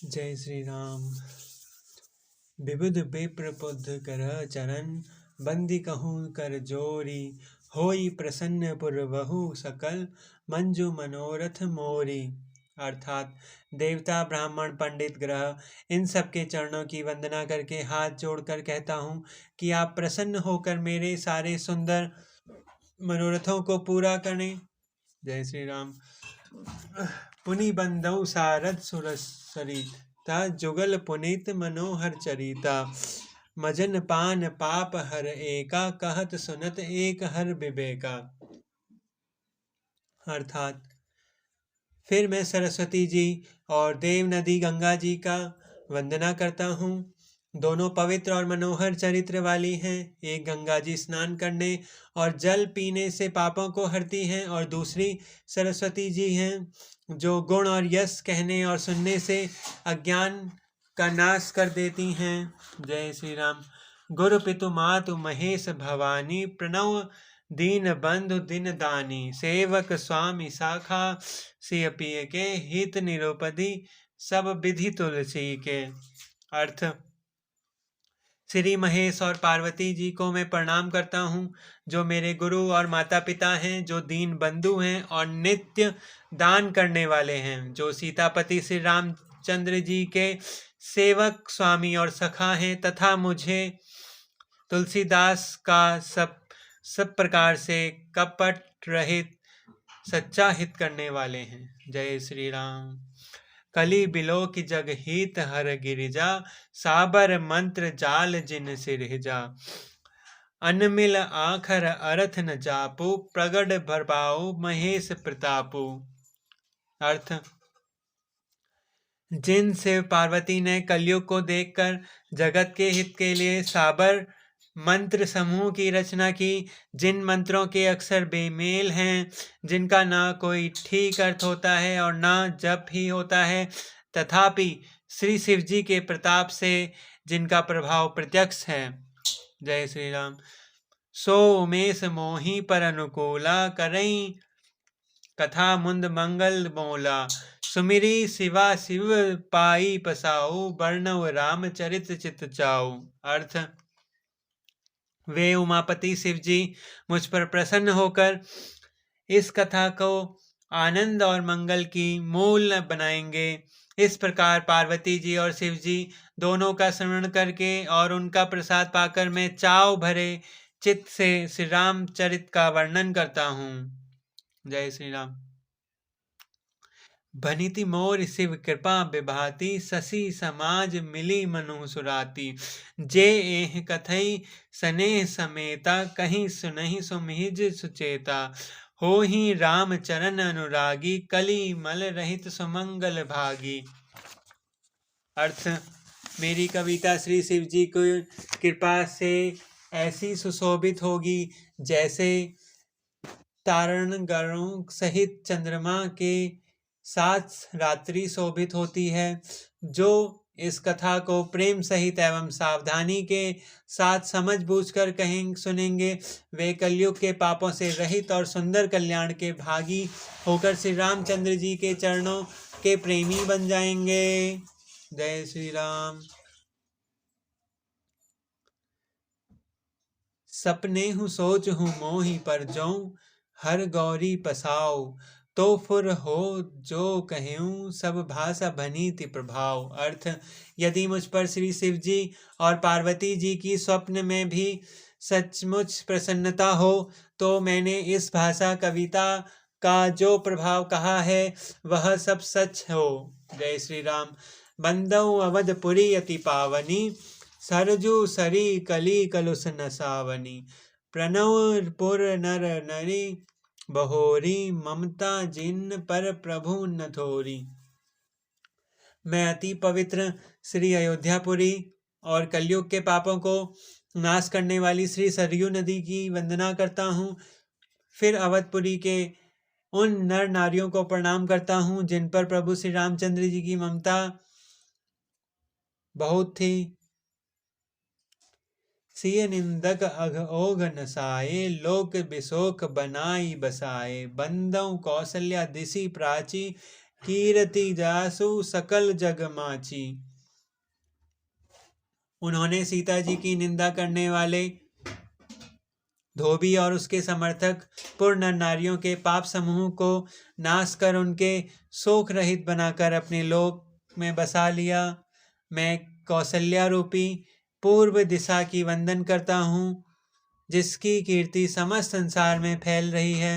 जय श्री राम। विबुध विप्र पुध कर चरण, बंदी कहूँ कर जोरी। होई प्रसन्न पुरवहु सकल, मंजू मनोरथ मोरी। अर्थात देवता, ब्राह्मण, पंडित, ग्रह इन सब के चरणों की वंदना करके हाथ जोड़कर कहता हूँ कि आप प्रसन्न होकर मेरे सारे सुंदर मनोरथों को पूरा करें। जय श्री राम। पुनि बंदौ सारद सुरसरिता, जुगल पुनीत मनोहर चरिता। मजन पान पाप हर एका, कहत सुनत एक हर विवेका। अर्थात फिर मैं सरस्वती जी और देव नदी गंगा जी का वंदना करता हूँ। दोनों पवित्र और मनोहर चरित्र वाली हैं। एक गंगा जी स्नान करने और जल पीने से पापों को हरती हैं, और दूसरी सरस्वती जी हैं जो गुण और यश कहने और सुनने से अज्ञान का नाश कर देती हैं। जय श्री राम। गुरु पितु मातु महेश भवानी, प्रणव दीन बंधु दिन दानी। सेवक स्वामी शाखा, सिय पिय के हित निरुपधि, सब विधि तुलसी के। अर्थ श्री महेश और पार्वती जी को मैं प्रणाम करता हूँ, जो मेरे गुरु और माता पिता हैं, जो दीन बंधु हैं और नित्य दान करने वाले हैं, जो सीतापति श्री रामचंद्र जी के सेवक स्वामी और सखा हैं, तथा मुझे तुलसीदास का सब प्रकार से कपट रहित सच्चा हित करने वाले हैं। जय श्री राम। कली बिलो की जग हित हर गिरिजा, साबर मंत्र जाल जिन सिरहिजा। अनमिल आखर अर्थ न जापू, प्रगट भरपाऊ महेश प्रतापू। अर्थ जिन शिव पार्वती ने कलयुग को देखकर जगत के हित के लिए साबर मंत्र समूह की रचना की, जिन मंत्रों के अक्षर बेमेल हैं, जिनका ना कोई ठीक अर्थ होता है और ना जप ही होता है, तथापि श्री शिव जी के प्रताप से जिनका प्रभाव प्रत्यक्ष है। जय श्री राम। सो उमेश मोही पर अनुकूला, करई कथा मुंद मंगल मोला। सुमिरी शिवा शिव पाई पसाऊ, वर्णव रामचरित चित चाऊ। अर्थ वे उमापति शिव जी मुझ पर प्रसन्न होकर इस कथा को आनंद और मंगल की मूल बनाएंगे। इस प्रकार पार्वती जी और शिव जी दोनों का स्मरण करके और उनका प्रसाद पाकर मैं चाव भरे चित्त से श्री रामचरित का वर्णन करता हूँ। जय श्री राम। भनिति मोर शिव कृपा विभाति, शशि समाज मिली मनु सुराती। जे एह कथई स्नेह समेता, कहीं सुनहि सुमिज सुचेता। हो ही राम चरण अनुरागी, कली मल रहित सुमंगल भागी। अर्थ मेरी कविता श्री शिव जी को कृपा से ऐसी सुशोभित होगी जैसे तारणगणों सहित चंद्रमा के साथ रात्रि शोभित होती है। जो इस कथा को प्रेम सहित एवं सावधानी के साथ समझ बूझकर कहें सुनेंगे, वे कलयुग के पापों से रहित और सुंदर कल्याण के भागी होकर श्री रामचंद्र जी के चरणों के प्रेमी बन जाएंगे। जय श्री राम। सपने हूँ सोच हूँ मोही पर जाऊं, हर गौरी पसाओ। तो फुर हो जो कहूँ, सब भाषा भनीति प्रभाव। अर्थ यदि मुझ पर श्री शिव जी और पार्वती जी की स्वप्न में भी सचमुच प्रसन्नता हो, तो मैंने इस भाषा कविता का जो प्रभाव कहा है वह सब सच हो। जय श्री राम। बंदौ अवधपुरी अति पावनी, सरजू सरी कली कलुष नसावनी। प्रणव पुर नर नरी, बहोरी ममता जिन पर प्रभु न थोरी। मैं अति पवित्र श्री अयोध्यापुरी और कलयुग के पापों को नाश करने वाली श्री सरयू नदी की वंदना करता हूँ। फिर अवधपुरी के उन नर नारियों को प्रणाम करता हूँ जिन पर प्रभु श्री रामचंद्र जी की ममता बहुत थी। सिय निंदक अघ ओघ नसाए, लोक बिशोक बनाई बसाए। बंदौ कौशल्या दिशि प्राची, कीरति जासु सकल जग माची। उन्होंने सीता जी की निंदा करने वाले धोबी और उसके समर्थक पूर्ण नारियों के पाप समूह को नाश कर उनके शोक रहित बनाकर अपने लोक में बसा लिया। मैं कौशल्या रूपी पूर्व दिशा की वंदन करता हूँ, जिसकी कीर्ति समस्त संसार में फैल रही है।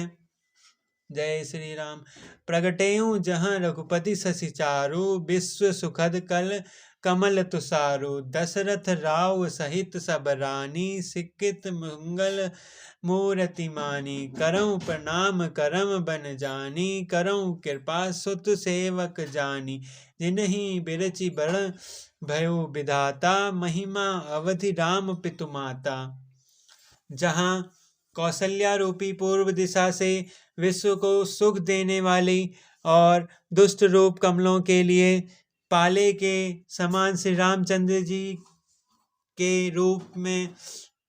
जय श्री राम। प्रगटेऊ जहाँ रघुपति शशि चारु, विश्व सुखद कल कमल तुषारु। दशरथ राव सहित सब रानी, सिकित मंगल मूर्ति मानी। करऊं प्रणाम करम बन जानी, करऊं कृपा सुत सेवक जानी। जिन्हीं बिरचि बड़ भयो विधाता, महिमा अवधि राम पितु माता। जहाँ कौशल्या रूपी पूर्व दिशा से विश्व को सुख देने वाली और दुष्ट रूप कमलों के लिए पाले के समान श्री रामचंद्र जी के रूप में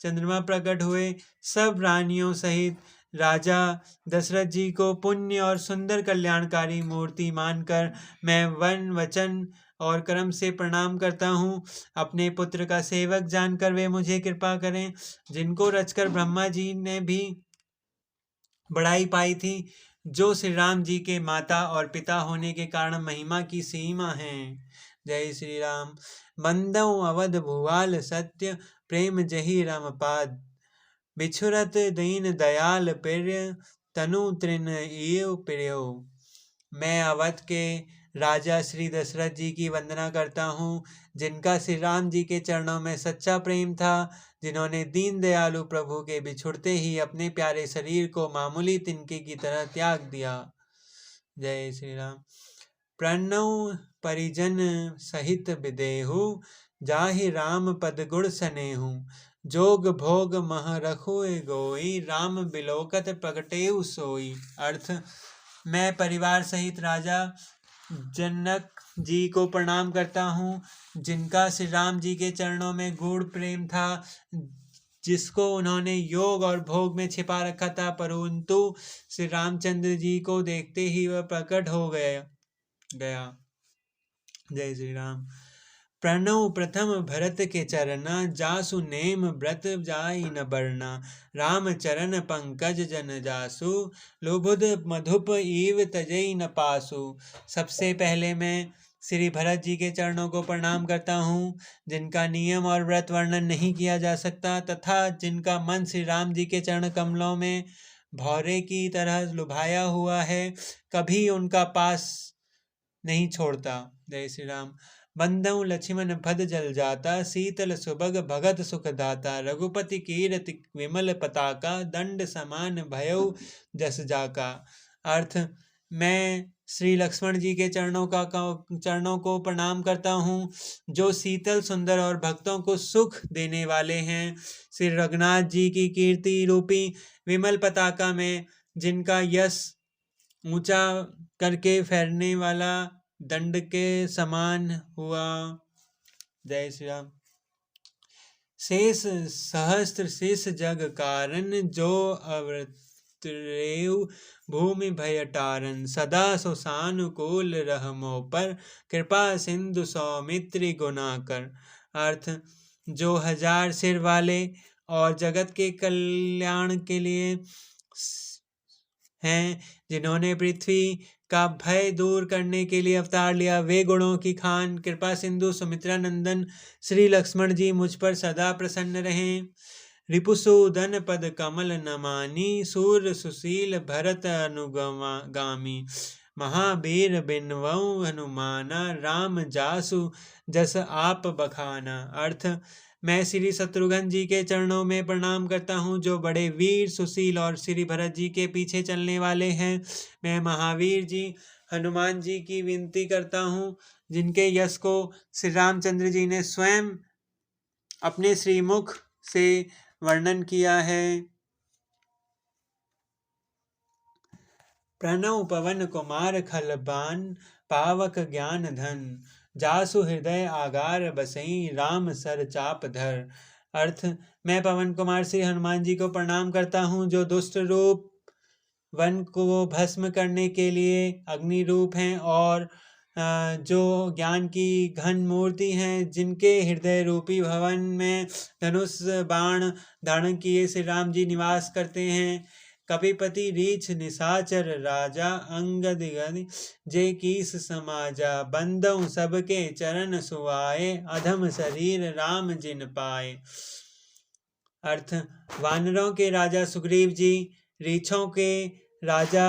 चंद्रमा प्रकट हुए, सब रानियों सहित राजा दशरथ जी को पुण्य और सुंदर कल्याणकारी मूर्ति मानकर मैं वन वचन और कर्म से प्रणाम करता हूँ। अपने पुत्र का सेवक जानकर वे मुझे कृपा करें, जिनको रचकर ब्रह्मा जी ने भी बड़ाई पाई थी, जो श्री राम जी के माता और पिता होने के कारण महिमा की सीमा है। जय श्री राम। बंदौ अवध भुवाल सत्य, प्रेम जही रमपाद। बिछुरत दीन दयाल प्रिय, तनु तृण एव प्रियो। मैं अवध के राजा श्री दशरथ जी की वंदना करता हूँ, जिनका श्री राम जी के चरणों में सच्चा प्रेम था, जिन्होंने दीन दयालु प्रभु के बिछुड़ते ही अपने प्यारे शरीर को मामूली तिनके की तरह त्याग दिया। जय श्री राम। प्रणव परिजन सहित विदेहु, जाहि राम पद गुण सनेहु। जोग भोग मह रखु गोई, राम बिलोकत प्रगटेउ सोई। अर्थ, मैं परिवार सहित राजा जनक जी को प्रणाम करता हूँ, जिनका श्री राम जी के चरणों में गूढ़ प्रेम था, जिसको उन्होंने योग और भोग में छिपा रखा था, परंतु श्री रामचंद्र जी को देखते ही वह प्रकट हो गया। जय श्री राम। प्रणव प्रथम भरत के चरना, जासु नेम व्रत जाई न बरना। राम चरण पंकज जन जासु, लोभुद मधुप ईव तजई न पासु। सबसे पहले मैं श्री भरत जी के चरणों को प्रणाम करता हूँ, जिनका नियम और व्रत वर्णन नहीं किया जा सकता, तथा जिनका मन श्री राम जी के चरण कमलों में भौरे की तरह लुभाया हुआ है, कभी उनका पास नहीं छोड़ता। जय श्री राम। बंदौ लक्ष्मण भद जल जाता, शीतल सुभग भगत सुखदाता। रघुपति कीरति विमल पताका, दंड समान भयउ जस जाका। अर्थ, मैं श्री लक्ष्मण जी के चरणों को प्रणाम करता हूँ, जो शीतल सुंदर और भक्तों को सुख देने वाले हैं। श्री रघुनाथ जी की कीर्ति रूपी विमल पताका में, जिनका यश ऊंचा करके फैरने वाला दंड के समान हुआ। जय श्री राम। शेष सहस्त्र शेष जग कारण, जो अवतरेउ भूमि भय टारन। सदा सुसानुकूल रहमो पर, कृपा सिंधु सौमित्री गुना कर। अर्थ, जो 1000 सिर वाले और जगत के कल्याण के लिए हैं, जिन्होंने पृथ्वी का भय दूर करने के लिए अवतार लिया, वे गुणों की खान कृपा सिंधु सुमित्रा नंदन श्री लक्ष्मण जी मुझ पर सदा प्रसन्न रहें। रिपुसूदन पद कमल नमानी, सूर सुशील भरत अनुगामी। महावीर बिनवऊ हनुमाना, राम जासु जस आप बखाना। अर्थ, मैं श्री शत्रुघ्न जी के चरणों में प्रणाम करता हूँ, जो बड़े वीर सुशील और श्री भरत जी के पीछे चलने वाले हैं। मैं महावीर जी हनुमान जी की विनती करता हूँ, जिनके यश को श्री रामचंद्र जी ने स्वयं अपने श्रीमुख से वर्णन किया है। प्रणव पवन कुमार खलबान, पावक ज्ञान धन। जासु हृदय आगार बसई, राम सर चाप धर। अर्थ, मैं पवन कुमार श्री हनुमान जी को प्रणाम करता हूँ, जो दुष्ट रूप वन को भस्म करने के लिए अग्नि रूप हैं और जो ज्ञान की घन मूर्ति हैं, जिनके हृदय रूपी भवन में धनुष बाण धारण किए श्री राम जी निवास करते हैं। कपिपति रीछ निशाचर राजा अंगद जे कीस समाजा, बंदौ सबके चरण सुआए, अधम शरीर राम जिन पाए। अर्थ, वानरों के राजा सुग्रीव जी, रीछों के राजा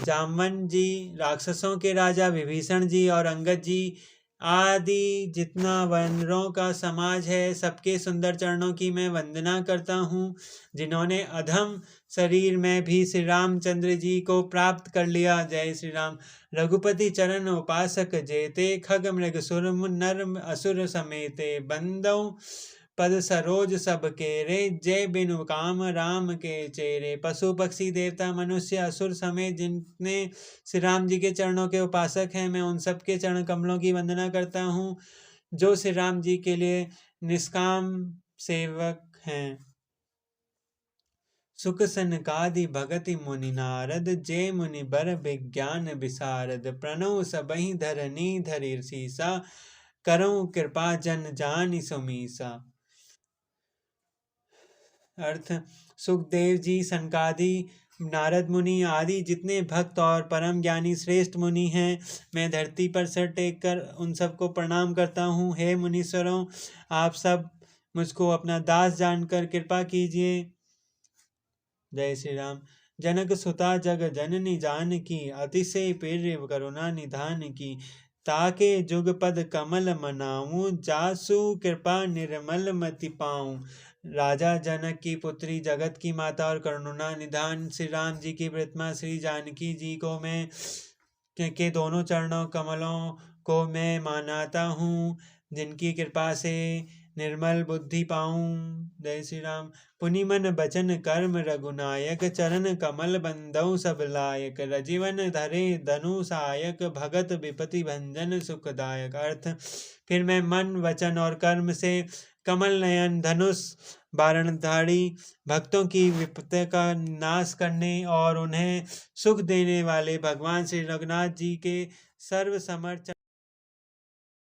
जामवन जी, राक्षसों के राजा विभीषण जी और अंगद जी आदि जितना वानरों का समाज है, सबके सुंदर चरणों की मैं वंदना करता हूँ, जिन्होंने अधम शरीर में भी श्री रामचंद्र जी को प्राप्त कर लिया। जय श्री राम। रघुपति चरण उपासक जेते, खग मृग सुर नर असुर समेते, बंदौ पद सरोज सब केरे, जय बिनु काम राम के चेरे। पशु पक्षी देवता मनुष्य असुर समेत जितने श्री राम जी के चरणों के उपासक हैं, मैं उन सब के चरण कमलों की वंदना करता हूँ, जो श्री राम जी के लिए निष्काम सेवक हैं। सुख सनकादि भगति मुनि नारद, जय मुनि बर विज्ञान विशारद, प्रणव सबहि धरनी धरि सीसा, करऊँ कृपा जन जानि सुमीसा। अर्थ, सुखदेव जी, सनकादि, नारद मुनि आदि जितने भक्त और परम ज्ञानी श्रेष्ठ मुनि हैं, मैं धरती पर सिर टेक कर उन सबको प्रणाम करता हूँ। हे मुनीश्वरों, आप सब मुझको अपना दास जानकर कृपा कीजिए। जय श्री राम। जनक सुता जग जननी जानकी, अतिशय प्रिय करुणा निधान की, ताके जुगपद कमल मनाऊं, जासु कृपा निर्मल मति पाऊं। राजा जनक की पुत्री, जगत की माता और करुणा निधान श्री राम जी की प्रतिमा श्री जानकी जी को मैं के दोनों चरणों कमलों को मैं मानता हूँ, जिनकी कृपा से निर्मल बुद्धि पाऊं। जय श्री राम। पुनि मन बचन कर्म रघुनायक, चरण कमल बंदौ सब लायक, रजीवन धरे धनु सायक, भगत विपति भंजन सुखदायक। अर्थ, फिर मैं मन वचन और कर्म से कमल नयन धनुष बारणधारी भक्तों की विपत्ति का नाश करने और उन्हें सुख देने वाले भगवान श्री रघुनाथ जी के सर्व समर्थ